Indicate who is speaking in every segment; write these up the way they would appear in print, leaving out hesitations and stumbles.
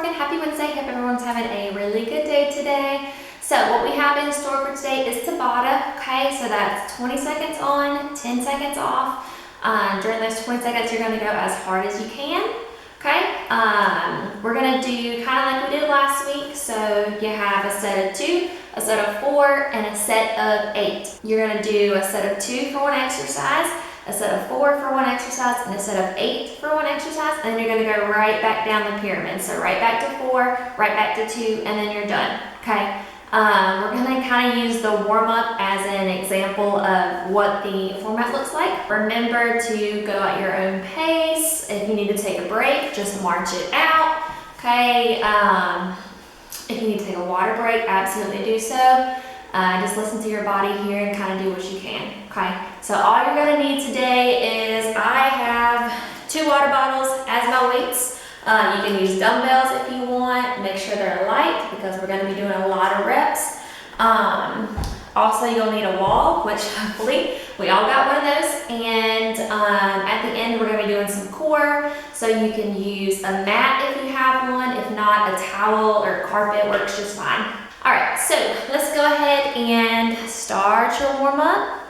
Speaker 1: working. Happy Wednesday. Hope everyone's having a really good day today. So what we have in store for today is Tabata. Okay, so that's 20 seconds on, 10 seconds off. During those 20 seconds, you're going to go as hard as you can. Okay, we're going to do kind of like we did last week. So you have a set of 2, a set of 4, and a set of 8. You're going to do a set of 2 for one exercise, a set of 4 for one exercise, and a set of 8 for one exercise, and then you're going to go right back down the pyramid. So right back to 4, right back to 2, and then you're done. Okay. We're going to kind of use the warm-up as an example of what the format looks like. Remember to go at your own pace. If you need to take a break, just march it out. Okay. If you need to take a water break, absolutely do so. Just listen to your body here and kind of do what you can. Okay. So all you're going to need today is I have 2 water bottles as my weights. You can use dumbbells if you want. Make sure they're light because we're going to be doing a lot of reps. Also, you'll need a wall, which hopefully we all got one of those. And at the end, we're going to be doing some core. So you can use a mat if you have one. If not, a towel or carpet works just fine. All right, so let's go ahead and start your warm up.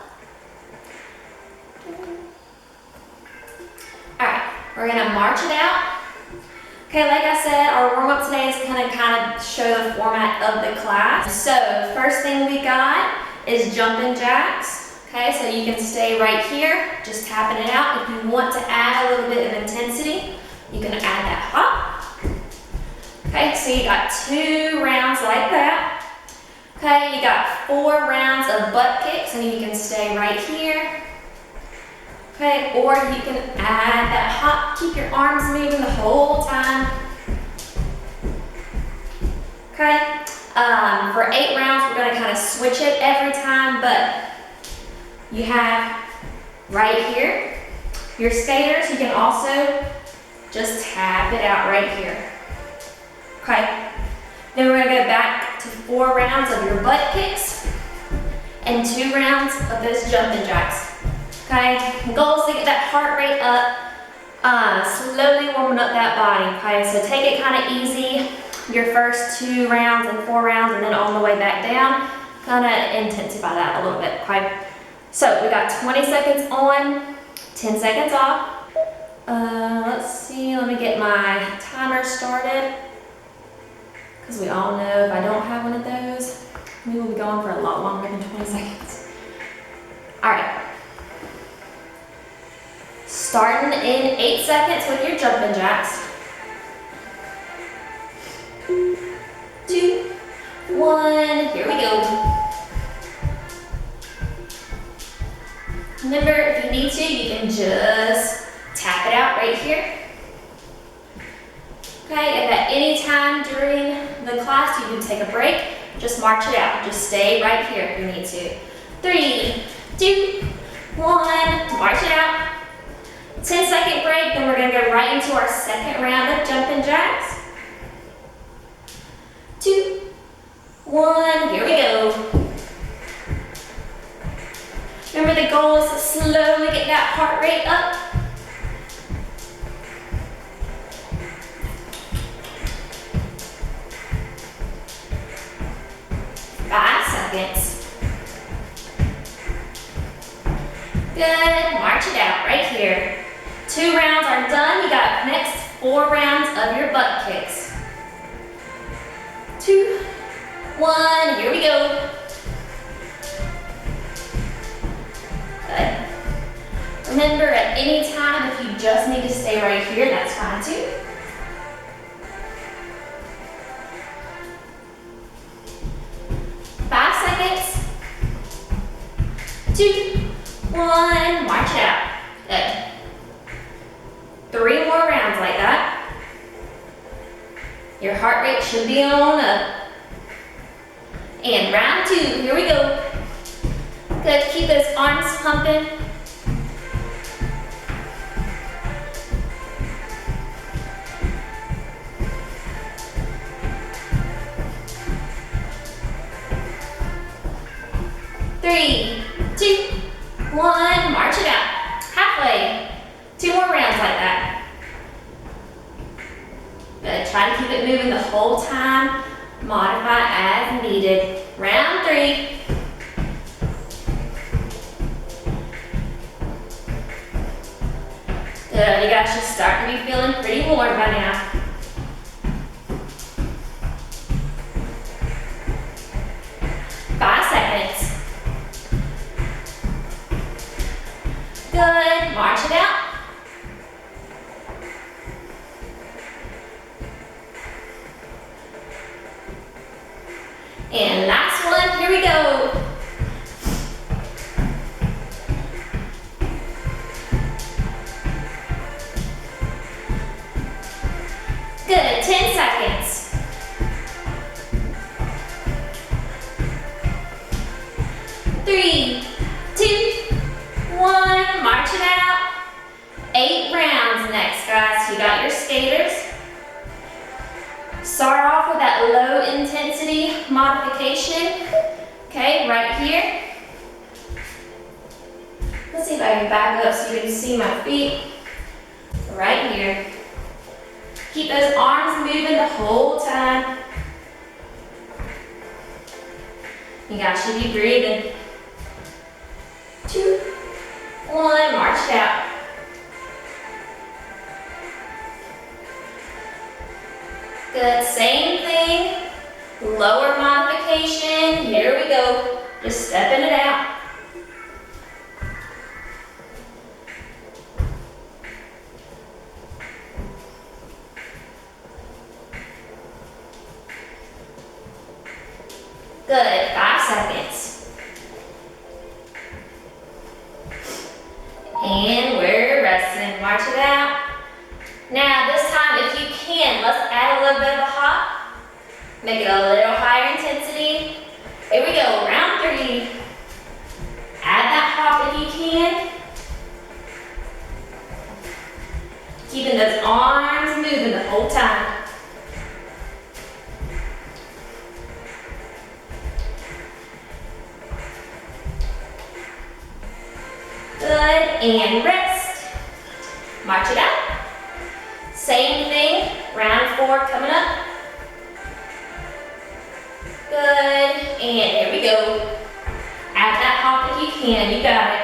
Speaker 1: All right, we're going to march it out. Okay, like I said, our warm-up today is going to kind of show the format of the class. So first thing we got is jumping jacks. Okay, so you can stay right here, just tapping it out. If you want to add a little bit of intensity, you can add that hop. Okay, so you got 2 rounds like that. Okay, you got 4 rounds of butt kicks, and you can stay right here. Okay, or you can add that hop, keep your arms moving the whole time. Okay, for 8 rounds, we're going to kind of switch it every time, but you have right here your skaters. You can also just tap it out right here. Okay, then we're going to go back to 4 rounds of your butt kicks and 2 rounds of those jumping jacks. Okay, the goal is to get that heart rate up, slowly warming up that body. Okay, so take it kind of easy, your first 2 rounds and 4 rounds, and then on the way back down, kind of intensify that a little bit. Okay, so we got 20 seconds on, 10 seconds off. Let's see, let me get my timer started, because we all know if I don't have one of those, we will be going for a lot longer than 20 seconds. All right. Starting in 8 seconds with your jumping jacks. 2, 1, here we go. Remember, if you need to, you can just tap it out right here. Okay, if at any time during the class you can take a break, just march it out. Just stay right here if you need to. 3, 2, 1, march it out. 10-second break, then we're going to go right into our second round of jumping jacks. 2, 1, here we go. Remember, the goal is to slowly get that heart rate up. 5 seconds. Good, march it out right here. 2 rounds are done. You got next 4 rounds of your butt kicks. 2, 1, here we go. Good. Remember, at any time, if you just need to stay right here, that's fine too. Seconds. 2, 1, march it out. Good. 3 more rounds like that. Your heart rate should be on up. And round 2, here we go. Good, keep those arms pumping. Three, 2, 1, march it out. Halfway. 2 more rounds like that. Good, try Try to keep it moving the whole time. Modify as needed. Round 3. Good, you guys should start to be feeling pretty warm by now. Good, march it out. And last one, here we go. Good, 10 seconds. 3, 2, 1, march it out. 8 rounds next, guys. You got your skaters. Start off with that low intensity modification. Okay, right here. Let's see if I can back up so you can see my feet. Right here. Keep those arms moving the whole time. You guys should be breathing. 2, 1, march it out. Good, same thing, lower modification, here we go, just stepping it out. Good, 5 seconds. And we're resting, march it out. Now this time, if you can, let's add a little bit of a hop. Make it a little higher intensity. Here we go, round 3. Add that hop if you can. Keeping those arms moving the whole time. Good, and rest. March it out. Same thing, round 4 coming up. Good, and here we go. Add that hop if you can, you got it.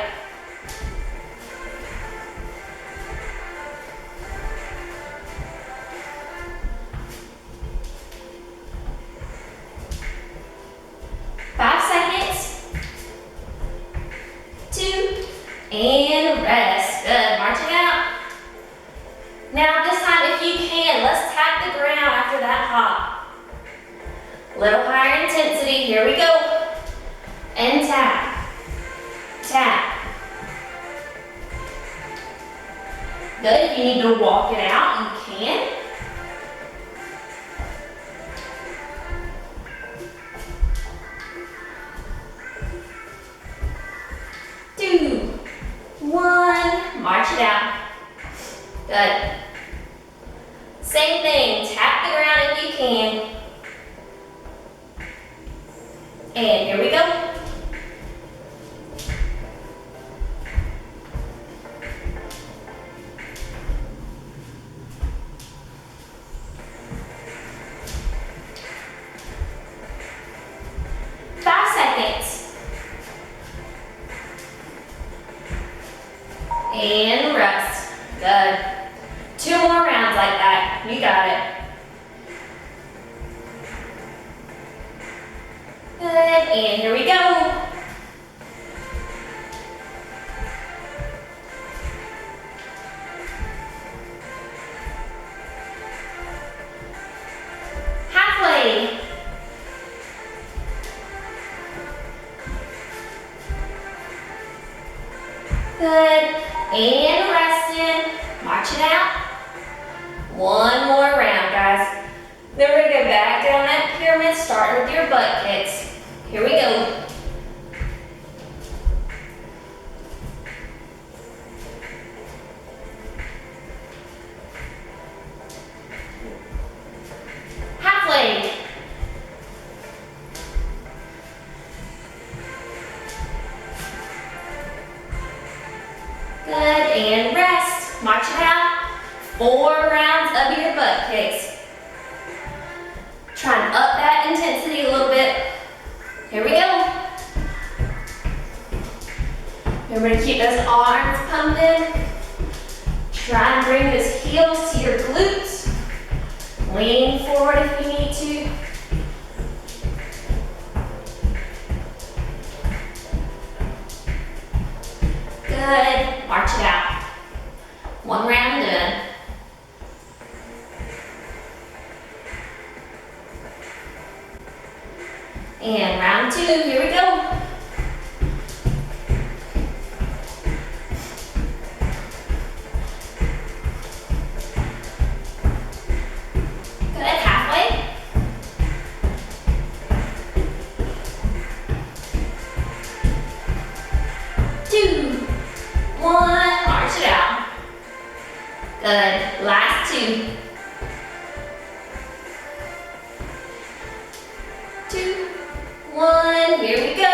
Speaker 1: And rest. Good. Marching out. Now this time, if you can, let's tap the ground after that hop. Little higher intensity. Here we go. And tap. Tap. Good. If you need to walk it out, you can. Two, one, march it out. Good. Same thing, tap the ground if you can. And here we go. And rest. Good. 2 more rounds like that. You got it. Good. And here we go. Halfway. Good. And resting. March it out. 1 more round, guys. Then we're going to go back down that pyramid, starting with your butt kicks. Here we go. Halfway. Good, and rest. March it out. 4 rounds of your butt kicks. Remember to keep those arms pumping. Try and bring those heels to your glutes. Lean forward if you need to. Good. March it out. One round done. And round 2, here we go. Good, halfway. Two, one, march it out. Good, last 2. 2, 1, here we go.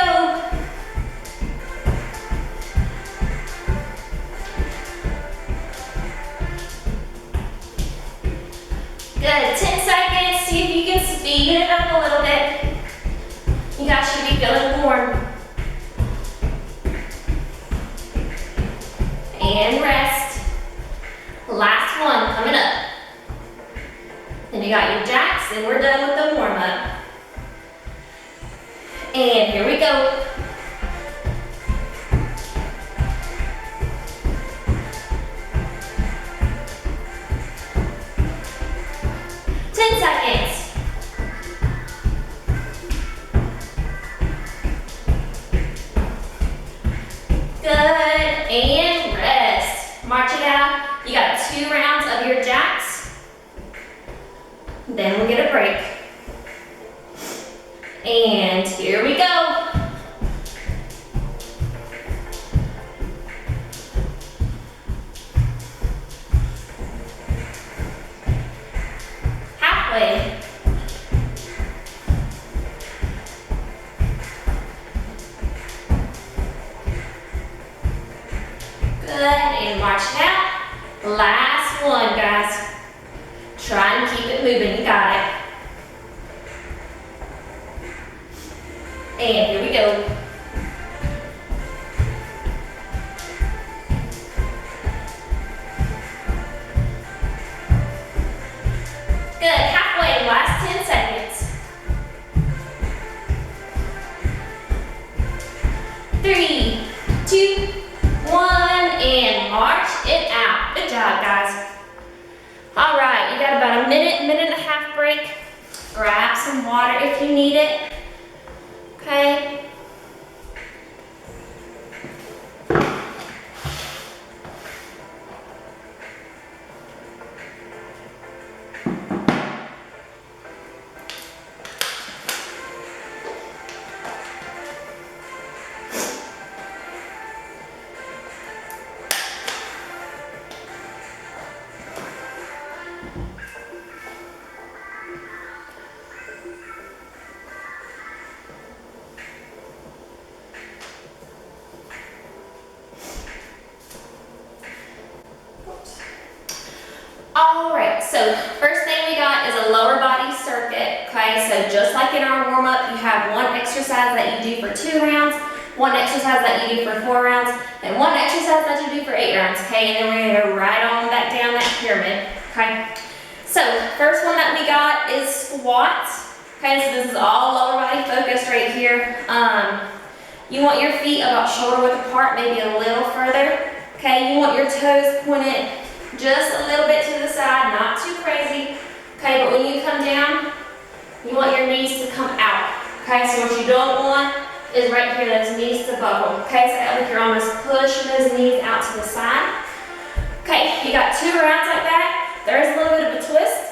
Speaker 1: Good, 10 seconds. See if you can speed it up a little bit. You guys should be feeling warm. And rest. Last one coming up. Then you got your jacks, and we're done with the warm up. And here we go. March it out. You got 2 rounds of your jacks. Then we'll get a break. And here we go. Halfway. Good, and march it out. Last one, guys. Try and keep it moving, you got it. And here we go. Good, halfway, last 10 seconds. 3, 2, 1, and march it out. Good job, guys. All right, you got about a minute, minute and a half break. Grab some water if you need it. Okay. All right, so first thing we got is a lower body circuit, okay? So just like in our warm-up, you have one exercise that you do for 2 rounds, one exercise that you do for 4 rounds, and one exercise that you do for 8 rounds, okay? And then we're gonna go right on back down that pyramid, okay? So first one that we got is squats, okay? So this is all lower body focused right here. You want your feet about shoulder width apart, maybe a little further, okay? You want your toes pointed just a little bit to the side, not too crazy, okay? But when you come down, you want your knees to come out, okay? So what you don't want is right here, those knees to buckle, okay? So like you're almost pushing those knees out to the side. Okay, you got 2 rounds like that. There is a little bit of a twist.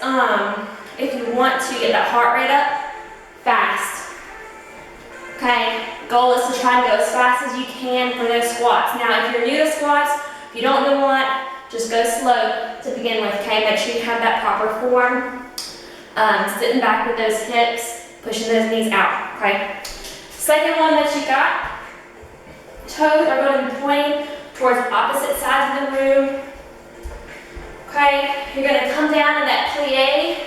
Speaker 1: If you want to get that heart rate up fast, okay? Goal is to try and go as fast as you can for those squats. Now, if you're new to squats, if you don't know what, just go slow to begin with, okay? Make sure you have that proper form. Sitting back with those hips, pushing those knees out, okay? Second one that you got, toes are going to be pointing towards opposite sides of the room. Okay, you're going to come down in that plie.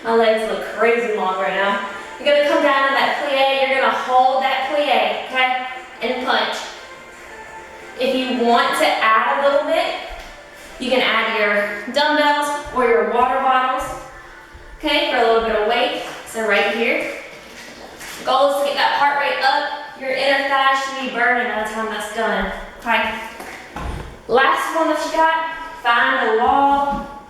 Speaker 1: My legs look crazy long right now. You're going to come down in that plie. You're going to hold that plie, okay? And punch. If you want to add a little bit, you can add your dumbbells or your water bottles, okay, for a little bit of weight. So right here, goal is to get that heart rate up. Your inner thighs should be burning by the time that's done, okay? Last one that you got, find a wall.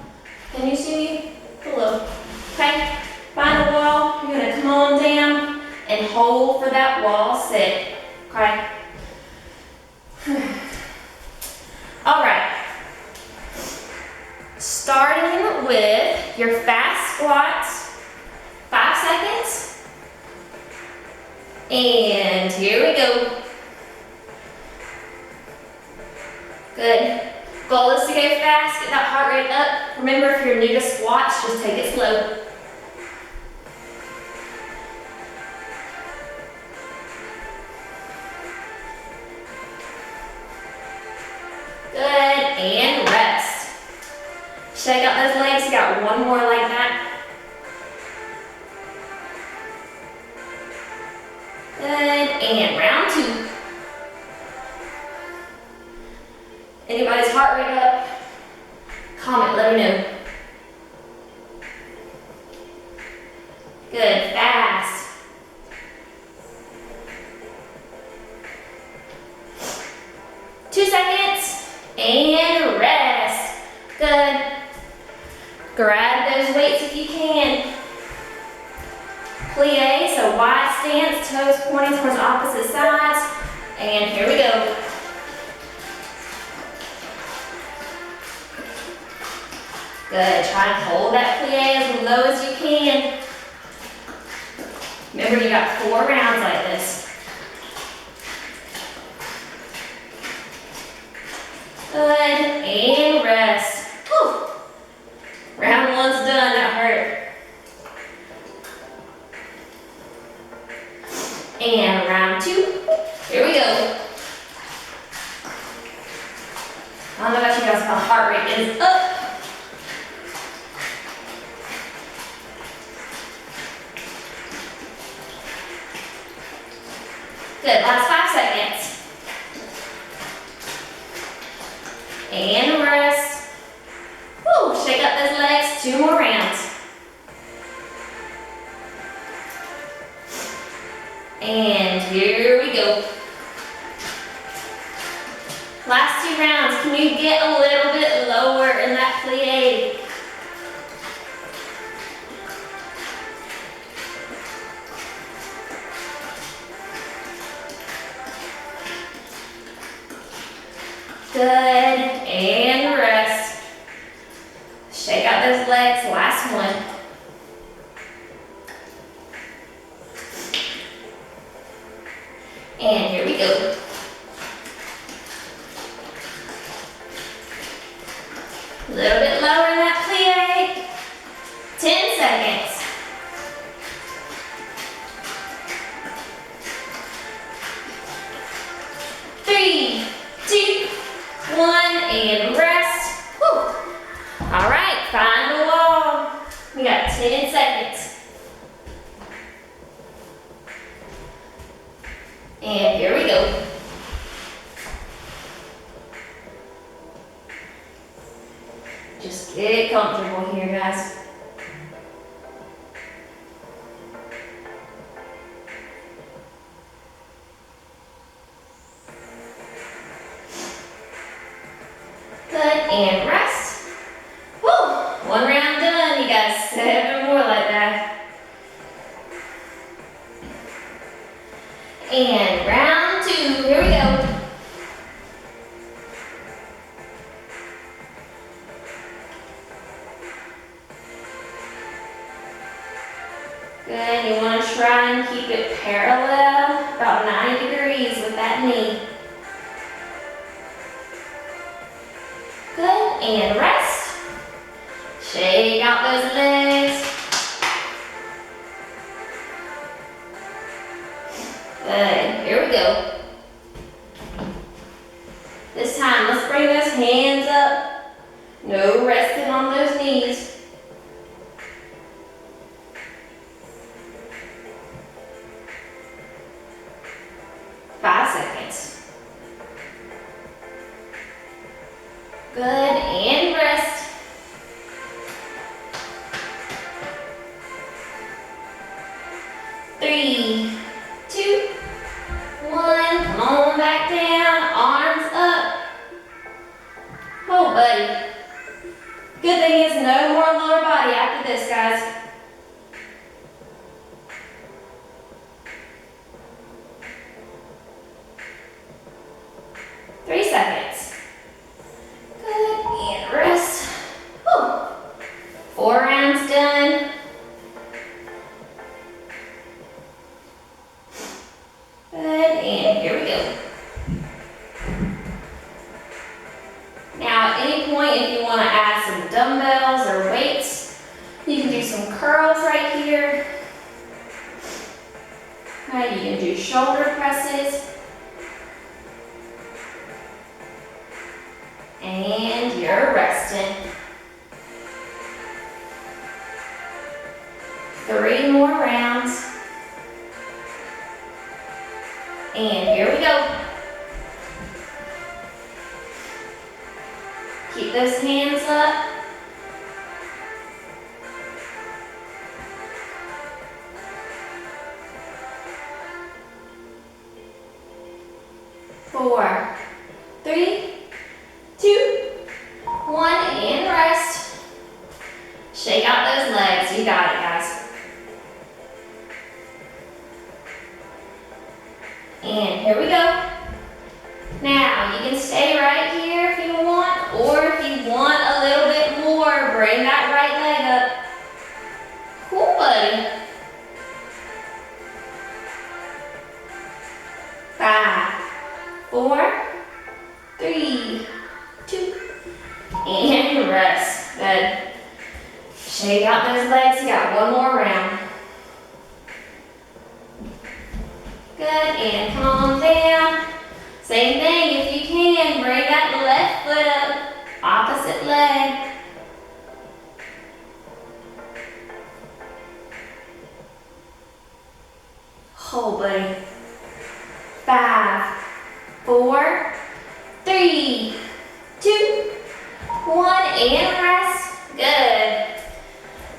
Speaker 1: Can you see me? Hello. Okay, find a wall. You're gonna come on down and hold for that wall sit, okay? All right. Starting with your fast squats, 5 seconds. And here we go. Good. Goal is to go fast, get that heart rate up. Remember, if you're new to squats, just take it slow. Good, and rest. Shake out those legs, you got one more like that. Good, and round 2. Anybody's heart rate up? Comment, let me know. Good, fast. Two seconds, and rest. Good. Grab those weights if you can. Plie, so wide stance, toes pointing towards opposite sides. And here we go. Good, try and hold that plie as low as you can. Remember, you got 4 rounds like this. Good, and rest. Whew. Round 1's done, that hurt. And round 2, here we go. I don't know about you guys, my heart rate is up. Good, last 5 seconds. And rest. Woo, shake up those legs, 2 more rounds. And here we go. Last 2 rounds, can you get a little bit lower in that plie? Good, and rest. Shake out those legs, last one. And here we go. A little bit lower in that plie. 10 seconds. Three, 2, 1, and rest. Whew. All right, find the wall. We got 10 seconds. And here we go. Just get comfortable here, guys. Good, and rest. Woo! 1 round done, you got 7 more like that. And round 2, here we go. Good, you want to try and keep it parallel, about 90 degrees with that knee. Good, and rest. Shake out those legs. Good, here we go. This time, let's bring those hands up. No resting on those knees. Good, and rest. 3, 2, 1. Come on back down, arms up. Oh, buddy. Good thing is no more lower body after this, guys. Three seconds. Good, and rest. Whew. 4 rounds done. Good, and here we go. Now, at any point, if you want to add some dumbbells or weights, you can do some curls right here. Okay, you can do shoulder presses. And you're resting. 3 more rounds. And here we go. Keep those hands up. Four, 3, 2, 1, and rest. Shake out those legs. You got it, guys. And here we go. Now, you can stay right here if you want, or if you want a little bit more, bring that right leg up. Cool, buddy. 5, 4, 3, 2, and rest. Good. Shake out those legs. You got 1 more round. Good, and come on down. Same thing, if you can, bring that left foot up, opposite leg. Hold, buddy. 5, 4, 3, 2, 1, and rest. Good.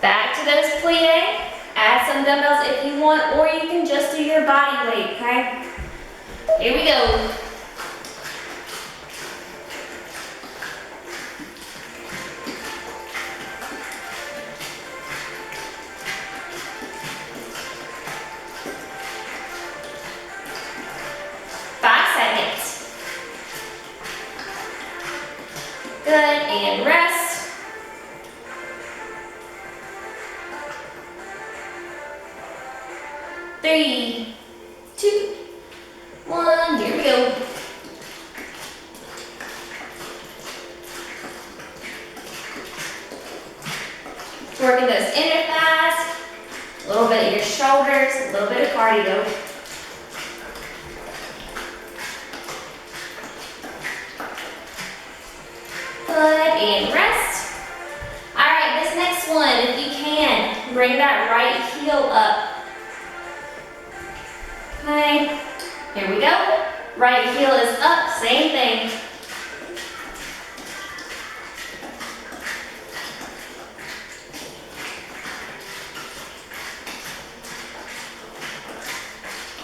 Speaker 1: Back to those plie. Add some dumbbells if you want, or you can just do your body weight, okay? Here we go. Good, and rest. 3, 2, 1, here we go. Working those inner thighs, a little bit of your shoulders, a little bit of cardio. Good, and rest. All right, this next one, if you can, bring that right heel up. Okay, here we go. Right heel is up, same thing.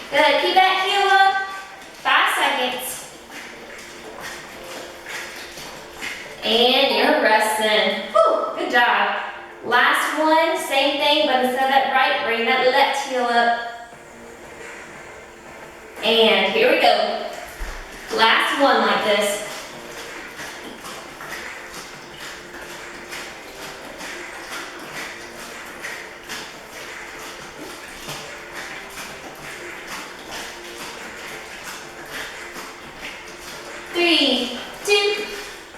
Speaker 1: Good, keep that heel up, 5 seconds. And you're resting. Whew, good job. Last one, same thing, but instead of that right, bring that left heel up. And here we go. Last one like this. Three, 2,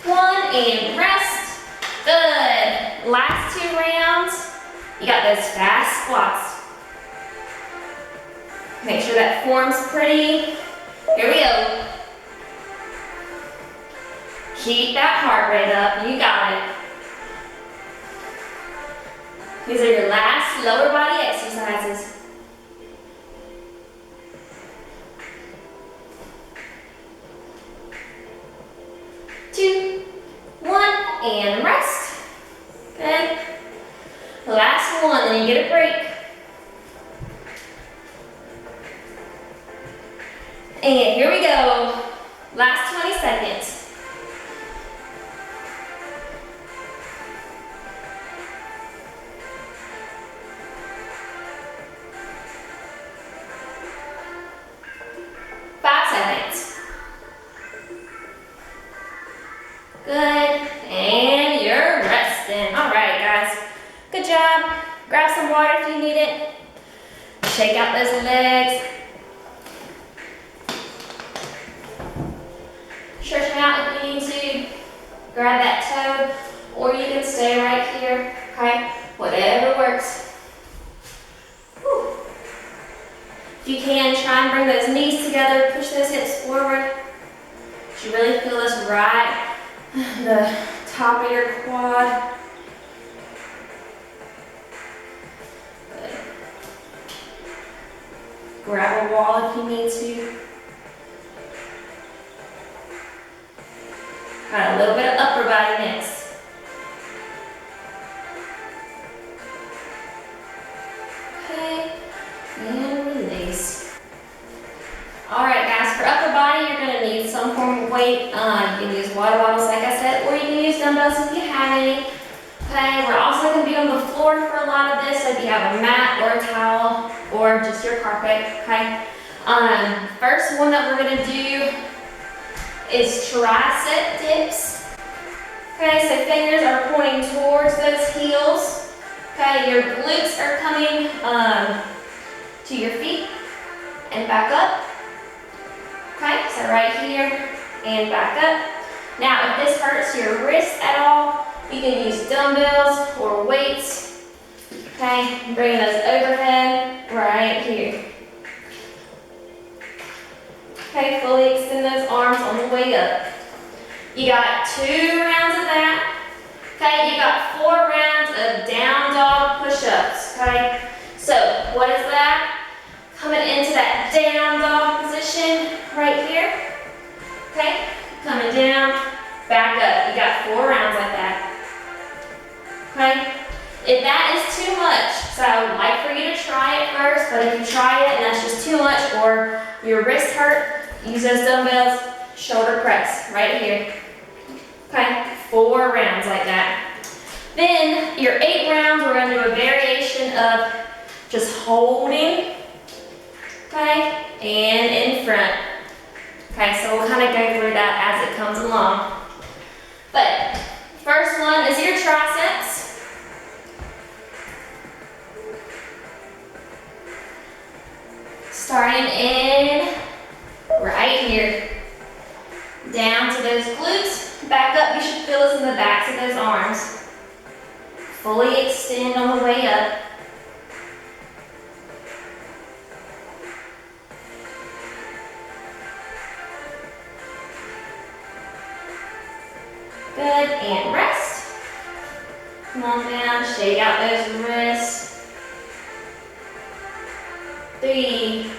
Speaker 1: 1, and rest. Good. Last 2 rounds. You got those fast squats. Make sure that form's pretty. Here we go. Keep that heart rate up. You got it. These are your last lower body exercises. Two, 1. and rest. Good. Last one, then you get a break. And here we go. Last 20 seconds. Good, and you're resting. All right, guys, good job. Grab some water if you need it. Shake out those legs. Stretch them out if you need to. Grab that toe, or you can stay right here, okay? Whatever works. Whew. If you can, try and bring those knees together, push those hips forward. You really feel this right the top of your quad. Good. Grab a wall if you need to. Got a little bit of upper body next. Okay, and release. All right, guys, for upper body, you're gonna need some form of weight. You can use water bottles, like I said, or you can use dumbbells if you have any. Okay, we're also gonna be on the floor for a lot of this, so if you have a mat or a towel or just your carpet, okay? First one that we're gonna do is tricep dips. Okay, so fingers are pointing towards those heels. Okay, your glutes are coming to your feet and back up. Okay, so right here and back up. Now, if this hurts your wrist at all, you can use dumbbells or weights. Okay, bring those overhead right here. Okay, fully extend those arms on the way up. You got 2 rounds of that. Okay, you got 4 rounds of down dog push-ups. Okay, so what is that? Coming into that down dog position right here. Okay, coming down, back up. You got 4 rounds like that. Okay, if that is too much, so I would like for you to try it first, but if you try it and that's just too much or your wrist hurt, use those dumbbells, shoulder press right here. Okay, 4 rounds like that. Then your 8 rounds, we're gonna do a variation of just holding, okay, and in front. Okay, so we'll kind of go through that as it comes along. But first one is your triceps. Starting in right here. Down to those glutes, back up. You should feel this in the backs of those arms. Fully extend on the way up. Good, and rest. Come on down, shake out those wrists. 3,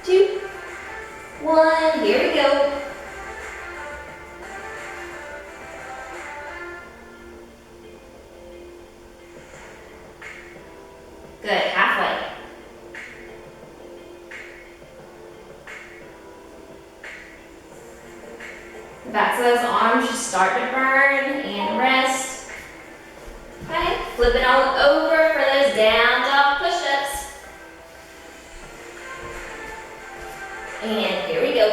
Speaker 1: 2, 1, here we go. Good, halfway. The backs of those arms should start to burn and rest. Okay, flip it on over for those down dog push-ups. And here we go.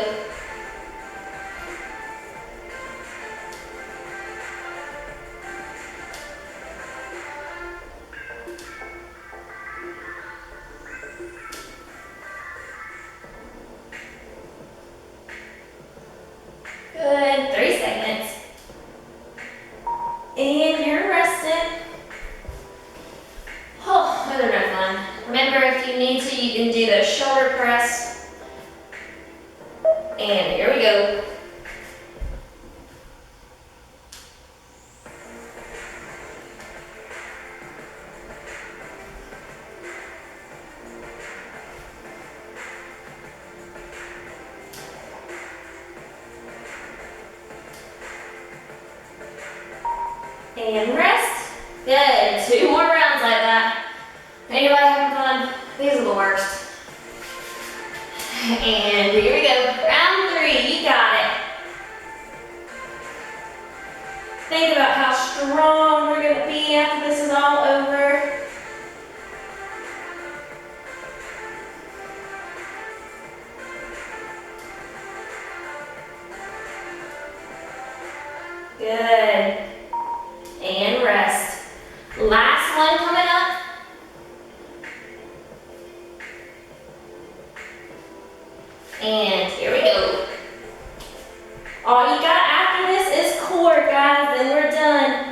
Speaker 1: Good, 3 seconds. And you're resting. Oh, those are no fun. Remember, if you need to, you can do the shoulder press. And here we go. And rest. Good. 2 more rounds like that. Anybody having fun? These are the worst. And here we go. Round 3. You got it. Think about how strong we're going to be after this is all over. Good. And rest. Last one coming up. And here we go. All you got after this is core, guys, then we're done.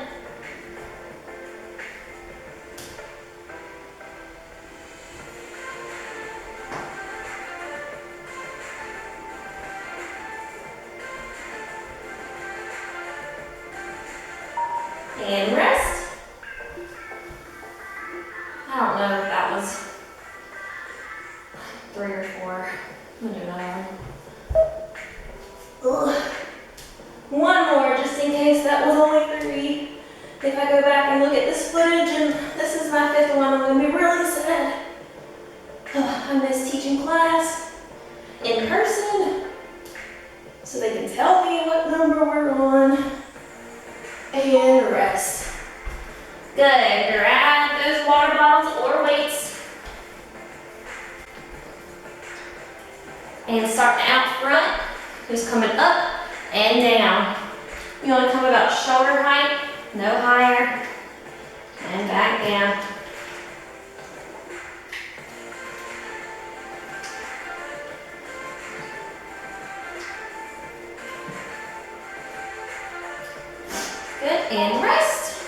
Speaker 1: And rest. I don't know if that was 3 or 4. I'm gonna do another one. Ugh. One more, just in case that was only 3. If I go back and look at this footage and this is my 5th one, I'm gonna be really sad. I miss teaching class in person, so they can tell me what number we're on. And rest. Good. Grab those water bottles or weights. And start out front, just coming up and down. You want to come about shoulder height, no higher, and back down. Good, and rest.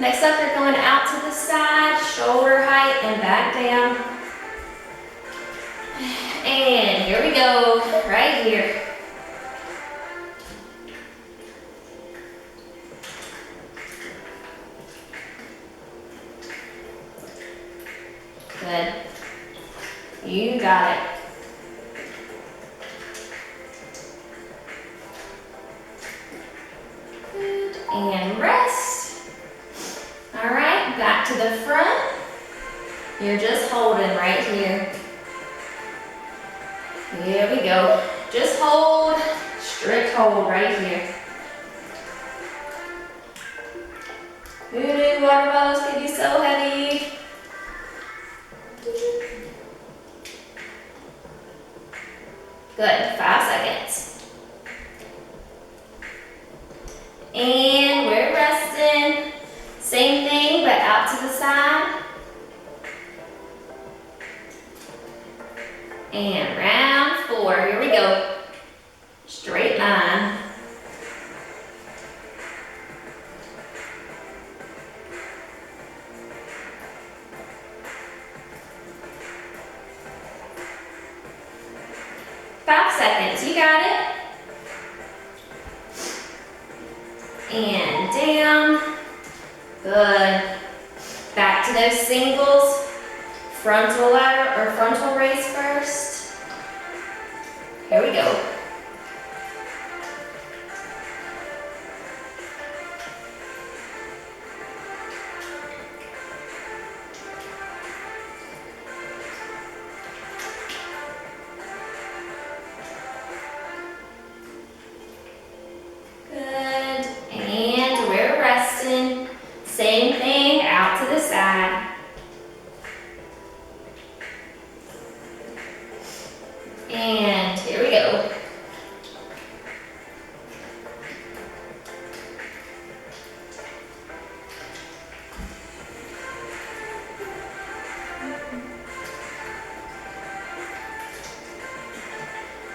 Speaker 1: Next up, you're going out to the side, shoulder height, and back down. And here we go, right here. Good. You got it. Good. And rest. All right, back to the front. You're just holding right here. Here we go. Just hold, strict hold right here. Voodoo water bottles can be so heavy. Good, 5 seconds. And we're resting. Same thing, but out to the side. And round 4, here we go. Straight line. You got it. And down. Good. Back to those singles. Frontal ladder or frontal raise first. Here we go. Same thing, out to the side. And here we go.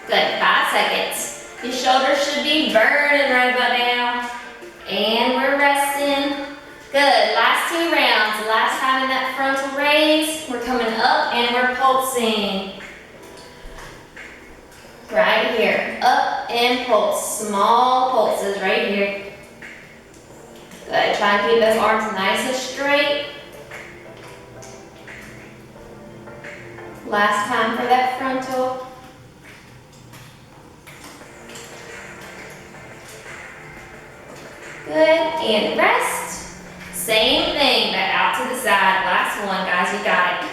Speaker 1: Good, 5 seconds. Your shoulders should be burning right about now. And we're resting. Good, last 2 rounds. Last time in that frontal raise, we're coming up and we're pulsing. Right here, up and pulse, small pulses right here. Good, try and keep those arms nice and straight. Last time for that frontal. Good, and rest. Same thing, but out to the side. Last one, guys, you got it.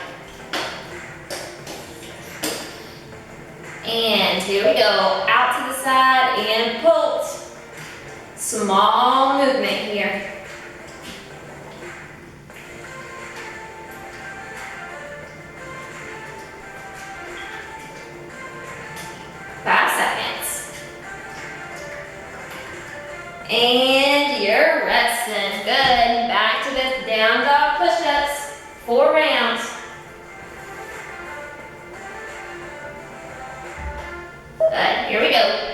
Speaker 1: And here we go, out to the side and pulse. Small movement here. And you're resting. Good. Back to the down dog push-ups. 4 rounds. Good. Here we go.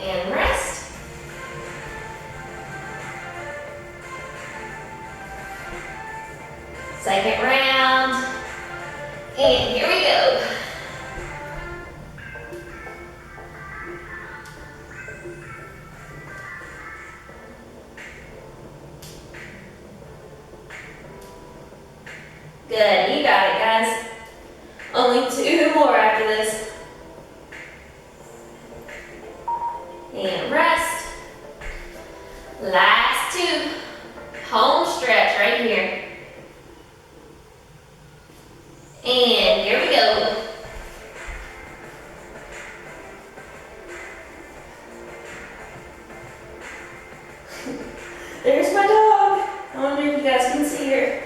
Speaker 1: And rest. Second round. And here we go. Good, you got it, guys. Only 2 more after this. And rest. Last 2. Home stretch right here. And here we go. There's my dog. I wonder if you guys can see her.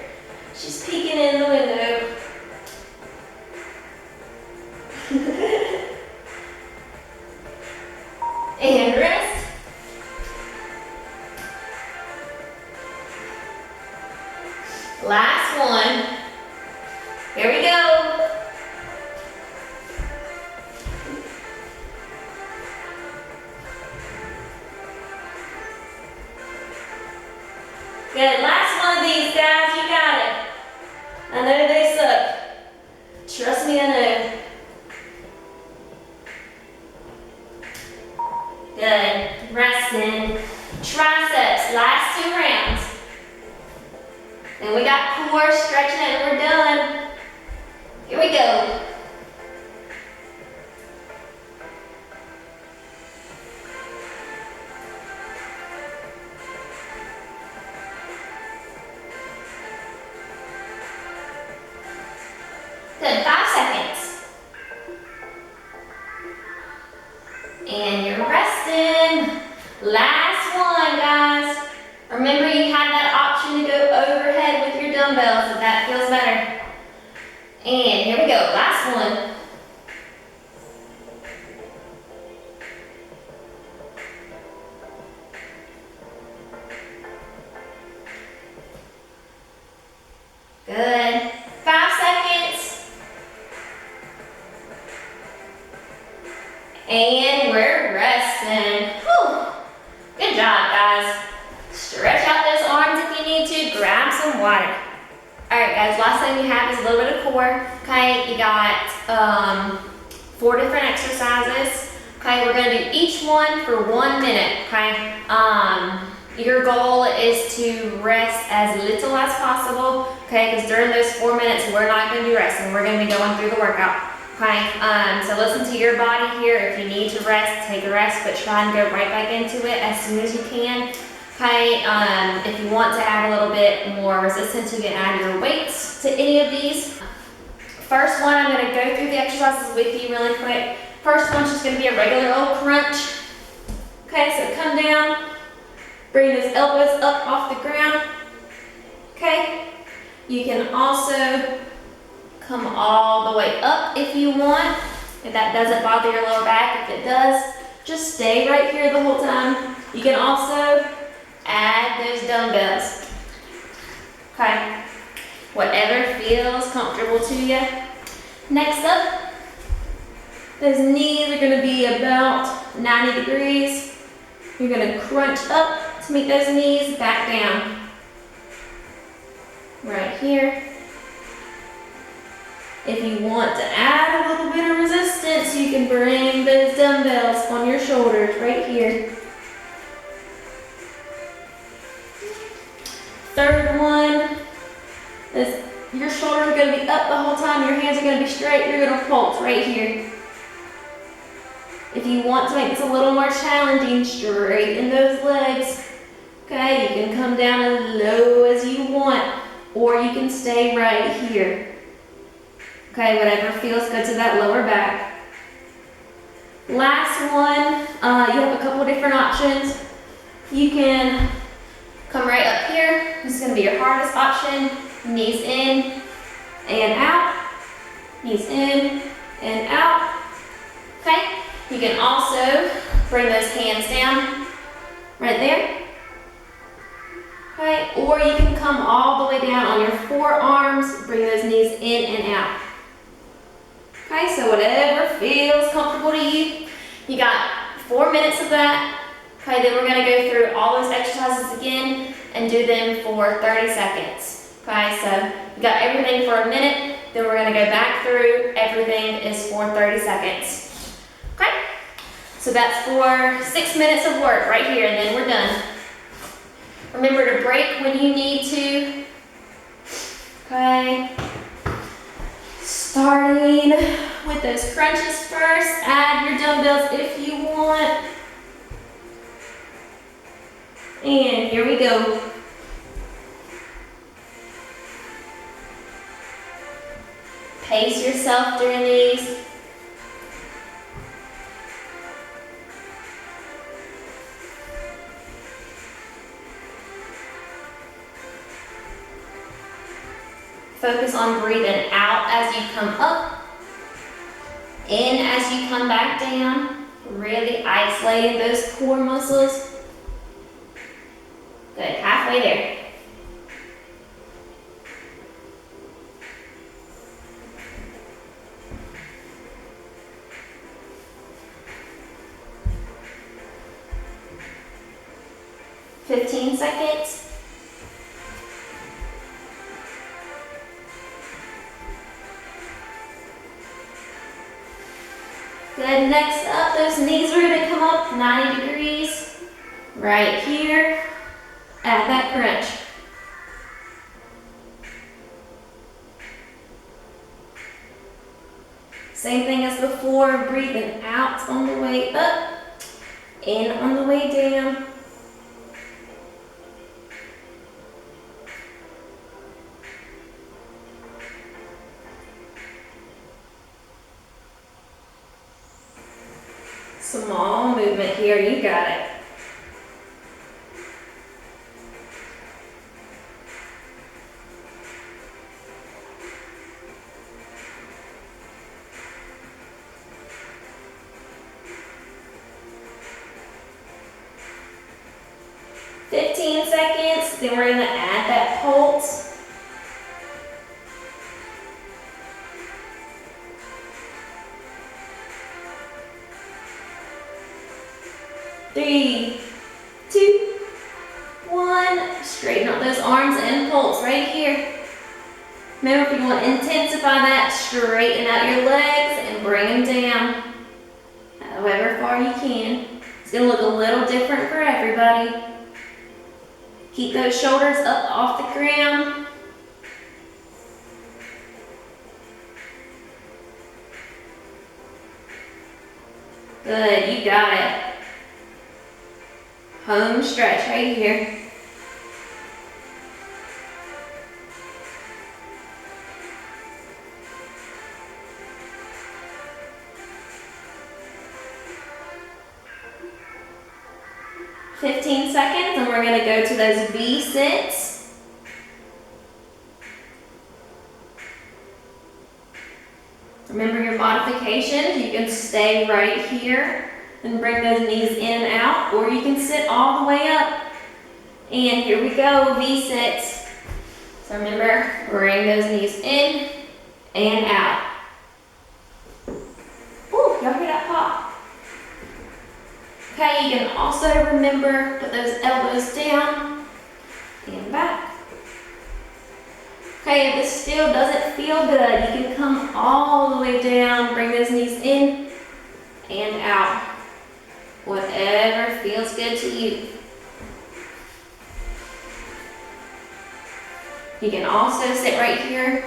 Speaker 1: She's peeking in the window. And rest. Last one. Here we go. Good. Last one of these, guys. You got it. I know they suck. Trust me, I know. Good. Resting. Triceps. Last 2 rounds. And we got core stretching it and we're done. Here we go. Good, 5 seconds. And you're resting. Last one, guys. Remember you had that option to go overhead with your dumbbells if that feels better. And here we go, last one. Good. 5 seconds. And we're resting. Whew. Good job, guys. Stretch out those arms if you need to. Grab some water. Alright guys, last thing you have is a little bit of core. Okay, you got 4 different exercises. Okay, we're going to do each one for 1 minute. Okay, your goal is to rest as little as possible. Okay, because during those 4 minutes, we're not going to be resting. We're going to be going through the workout. Okay, so listen to your body here. If you need to rest, take a rest, but try and go right back into it as soon as you can. Okay, if you want to add a little bit more resistance, you can add your weights to any of these. First one, I'm going to go through the exercises with you really quick. First one's just going to be a regular old crunch. Okay, so come down, bring those elbows up off the ground. Okay, you can also come all the way up if you want. If that doesn't bother your lower back, if it does, just stay right here the whole time. You can also add those dumbbells. Okay, whatever feels comfortable to you. Next up, those knees are going to be about 90 degrees. You're going to crunch up to meet those knees, back down. Right here. If you want want to add a little bit of resistance, you can bring those dumbbells on your shoulders right here. Third one is your shoulders are going to be up the whole time, your hands are going to be straight, you're going to pulse right here. If you want to make this a little more challenging, straighten those legs. Okay, you can come down as low as you want, or you can stay right here. Okay, whatever feels good to that lower back. Last one, you have a couple different options. You can come right up here. This is going to be your hardest option. Knees in and out. Knees in and out. Okay, you can also bring those hands down right there. Okay, or you can come all the way down on your forearms, bring those knees in and out. Okay, so whatever feels comfortable to you. You got 4 minutes of that. Okay, then we're gonna go through all those exercises again and do them for 30 seconds. Okay, so you got everything for a minute, then we're gonna go back through, everything is for 30 seconds. Okay, so that's for 6 minutes of work right here, and then we're done. Remember to break when you need to. Okay. Starting with those crunches first. Add your dumbbells if you want. And here we go. Pace yourself during these. Focus on breathing out as you come up, in as you come back down, really isolating those core muscles. Good, halfway there. Fifteen seconds. Good, next up, those knees are gonna come up 90 degrees. Right here, at that crunch. Same thing as before, breathing out on the way up, in on the way down. Small movement here, you got it. Fifteen seconds, then we're gonna add that pulse. Three, two, one. Straighten out those arms and pulse right here. Remember, if you want to intensify that, straighten out your legs and bring them down. However far you can. It's going to look a little different for everybody. Keep those shoulders up off the ground. Good, you got it. Home stretch right here. Fifteen seconds, and we're going to go to those V-sits. Remember your modifications, you can stay right here and bring those knees in and out, or you can sit all the way up. And here we go, V-sits. So remember, bring those knees in and out. Ooh, y'all hear that pop? Okay, you can also remember, put those elbows down and back. Okay, if this still doesn't feel good, you can come all the way down, bring those knees in and out. Whatever feels good to you. You can also sit right here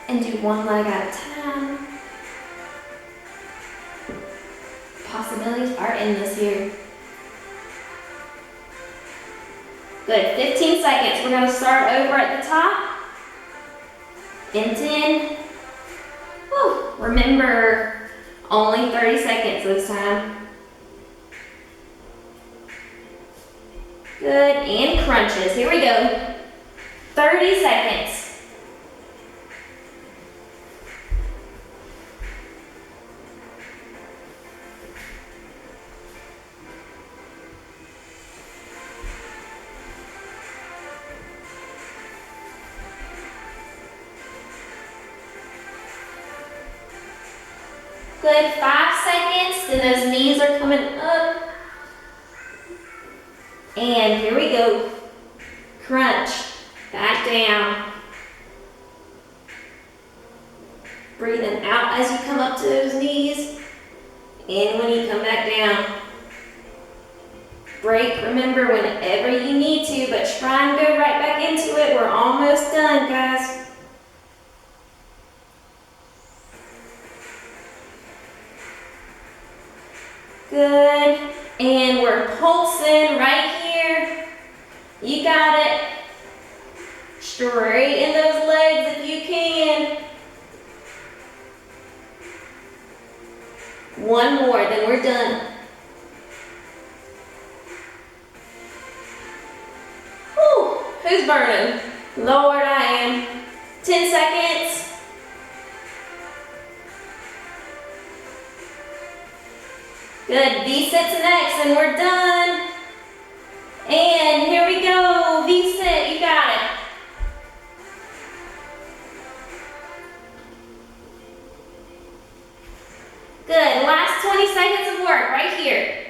Speaker 1: and do one leg at a time. Possibilities are endless here. Good, 15 seconds. We're gonna start over at the top. In 10. Whew. Remember, only 30 seconds this time. Good, and crunches. Here we go. 30 seconds. Good, 5 seconds, then those knees are coming up. And here we go. Crunch, back down. Breathing out as you come up to those knees. In when you come back down. Break, remember, whenever you need to, but try and go right back into it. We're almost done, guys. Good, and we're pulsing right here. You got it. Straighten those legs if you can. One more, then we're done. Whew, who's burning? Lord, I am. 10 seconds. Good, V-sits next, and we're done. And here we go, V-sit, you got it. Good, last 20 seconds of work right here.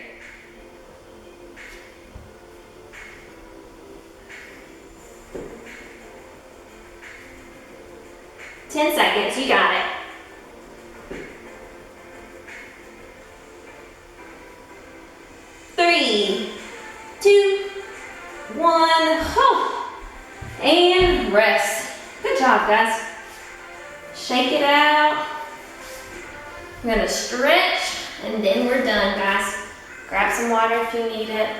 Speaker 1: Ten seconds, you got it. 3, 2, 1, and rest. Good job, guys. Shake it out. We're gonna stretch, and then we're done, guys. Grab some water if you need it.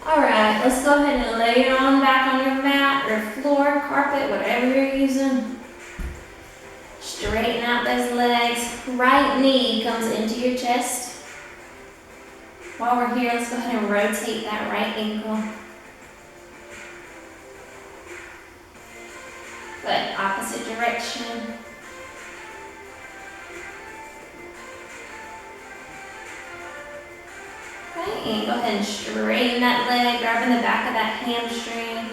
Speaker 1: All right, let's go ahead and lay it on back on your mat or floor, carpet, whatever you're using. Straighten out those legs. Right knee comes into your chest. While we're here, let's go ahead and rotate that right ankle. Good, opposite direction. Okay, and go ahead and straighten that leg, grabbing the back of that hamstring.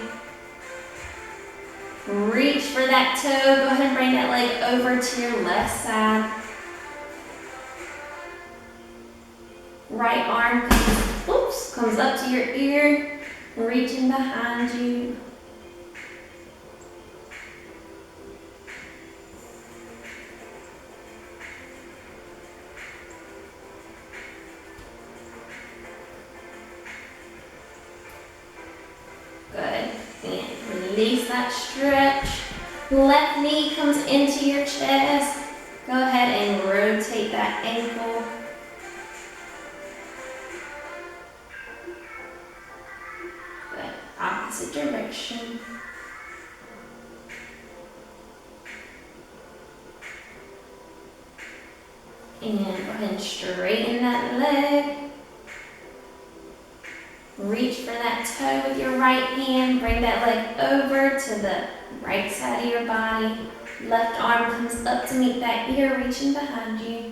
Speaker 1: Reach for that toe. Go ahead and bring that leg over to your left side. Right arm comes up to your ear, reaching behind you. Good, and release that stretch. Left knee comes into your chest. Go ahead and rotate that ankle. Good, opposite direction. And go ahead and straighten that leg. Reach for that toe with your right hand. Bring that leg over to the right side of your body. Left arm comes up to meet that ear, reaching behind you.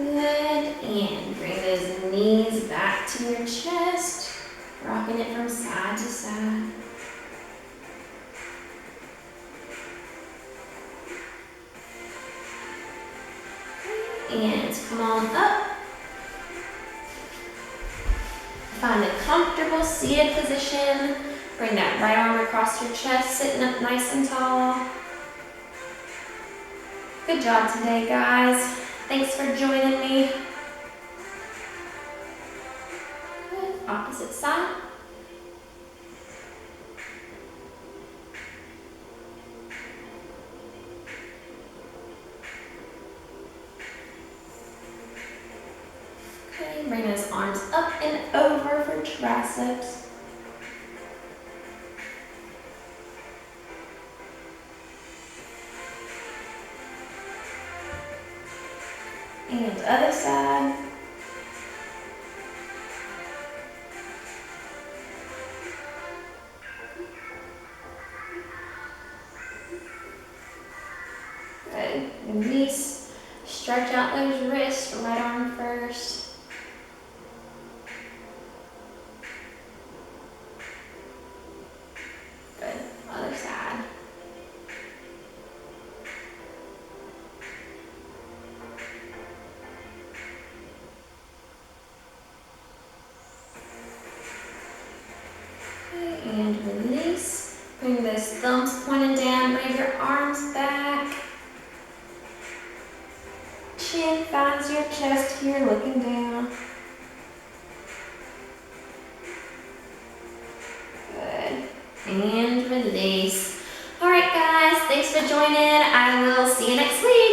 Speaker 1: Good, and bring those knees back to your chest, rocking it from side to side. And come on up. Find a comfortable seated position. Bring that right arm across your chest, sitting up nice and tall. Good job today, guys. Thanks for joining me. Good. Opposite side. Okay, bring those arms up and over for triceps. And other side. Good. Release. Stretch out those wrists. Right arm first. Good. Other side. And release. Bring those thumbs pointing down. Bring your arms back. Chin finds your chest here, looking down. Good. And release. All right, guys. Thanks for joining. I will see you next week.